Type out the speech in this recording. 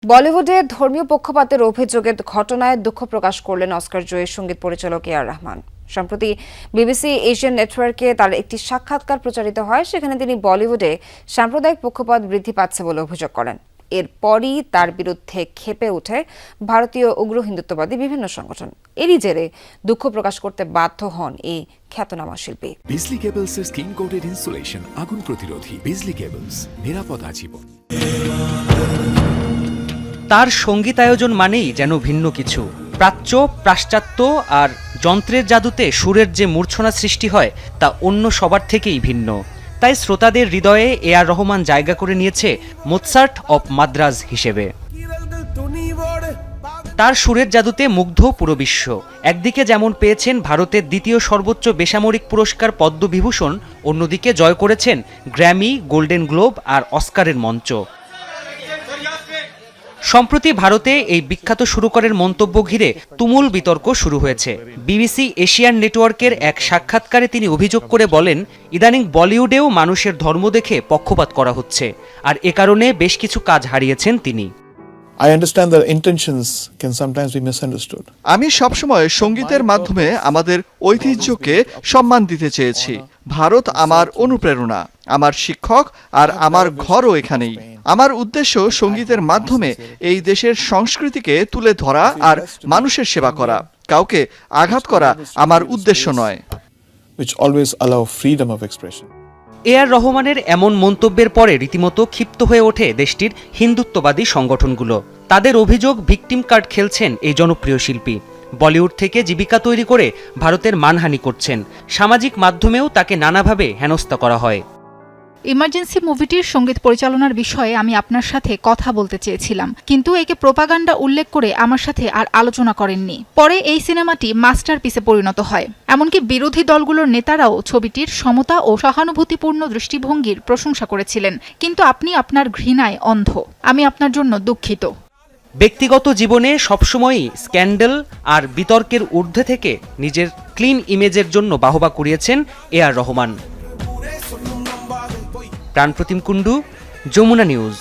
বলিউডে ধর্মীয় পক্ষপাতের অভিযোগের ঘটনায় দুঃখ প্রকাশ করলেন অস্কার জয়ী সঙ্গীত পরিচালক এ আর রহমান। সম্প্রতি বিবিসি এশিয়ান নেটওয়ার্কে তার একটি সাক্ষাৎকার প্রচারিত হয়। সেখানে তিনি বলিউডে সাম্প্রদায়িক পক্ষপাত বৃদ্ধি পাচ্ছে বলে অভিযোগ করেন। এরপরই তার বিরুদ্ধে ক্ষেপে ওঠে ভারতীয় উগ্র হিন্দুত্ববাদী বিভিন্ন সংগঠন। এরই জেরে দুঃখ প্রকাশ করতে বাধ্য হন এই খ্যাতনামা শিল্পী। বিজলি কেবলস এর স্কিন কোটেড ইনসুলেশন আগুন প্রতিরোধী। বিজলি কেবলস, নিরাপদ আজীবন। তার সঙ্গীতায়োজন মানেই যেন ভিন্ন কিছু। প্রাচ্য, পাশ্চাত্য আর যন্ত্রের জাদুতে সুরের যে মূর্ছনা সৃষ্টি হয় তা অন্য সবার থেকেই ভিন্ন। তাই শ্রোতাদের হৃদয়ে এ আর রহমান জায়গা করে নিয়েছে মোৎসার্ট অব মাদ্রাজ হিসেবে। তার সুরের জাদুতে মুগ্ধ পুরো বিশ্ব। একদিকে যেমন পেয়েছেন ভারতের দ্বিতীয় সর্বোচ্চ বেসামরিক পুরস্কার পদ্মবিভূষণ, অন্যদিকে জয় করেছেন গ্র্যামি, গোল্ডেন গ্লোব আর অস্কারের মঞ্চ। সম্প্রতি ভারতে এই বিখ্যাত সুরকারের মন্তব্য ঘিরে তুমুল বিতর্ক শুরু হয়েছে। বিবিসি এশিয়ান নেটওয়ার্কের এক সাক্ষাৎকারে তিনি অভিযোগ করে বলেন, ইদানিং বলিউডেও মানুষের ধর্ম দেখে পক্ষপাত করা হচ্ছে, আর এ কারণে বেশ কিছু কাজ হারিয়েছেন তিনি। I understand that intentions can sometimes be misunderstood. আমি সবসময় সঙ্গীতের মাধ্যমে আমাদের ঐতিহ্যকে সম্মান দিতে চেয়েছি। ভারত আমার অনুপ্রেরণা, আমার শিক্ষক আর আমার ঘরও এখানেই। আমার উদ্দেশ্য সঙ্গীতের মাধ্যমে এই দেশের সংস্কৃতিকে তুলে ধরা আর মানুষের সেবা করা। কাউকে আঘাত করা আমার উদ্দেশ্য নয়। Which always allow freedom of expression. এ আর রহমানের এমন মন্তব্যের পরে রীতিমতো ক্ষিপ্ত হয়ে ওঠে দেশটির হিন্দুত্ববাদী সংগঠনগুলো। তাদের অভিযোগ, ভিকটিম কার্ড খেলছেন এই জনপ্রিয় শিল্পী। বলিউড থেকে জীবিকা তৈরি করে ভারতের মানহানি করছেন। সামাজিক মাধ্যমেও তাকে নানাভাবে হেনস্থা করা হয়। ইমার্জেন্সি মুভিটির সঙ্গীত পরিচালনার বিষয়ে আমি আপনার সাথে কথা বলতে চেয়েছিলাম, কিন্তু একে প্রোপাগান্ডা উল্লেখ করে আমার সাথে আর আলোচনা করেননি। পরে এই সিনেমাটি মাস্টারপিসে পরিণত হয়। এমনকি বিরোধী দলগুলোর নেতারাও ছবিটির সমতা ও সহানুভূতিপূর্ণ দৃষ্টিভঙ্গির প্রশংসা করেছিলেন, কিন্তু আপনি আপনার ঘৃণায় অন্ধ। আমি আপনার জন্য দুঃখিত। ব্যক্তিগত জীবনে সবসময়ই স্ক্যান্ডাল আর বিতর্কের ঊর্ধ্বে থেকে নিজের ক্লিন ইমেজের জন্য বাহবা কুড়িয়েছেন এ আর রহমান। প্রাণপ্রতিম কুণ্ডু, যমুনা নিউজ।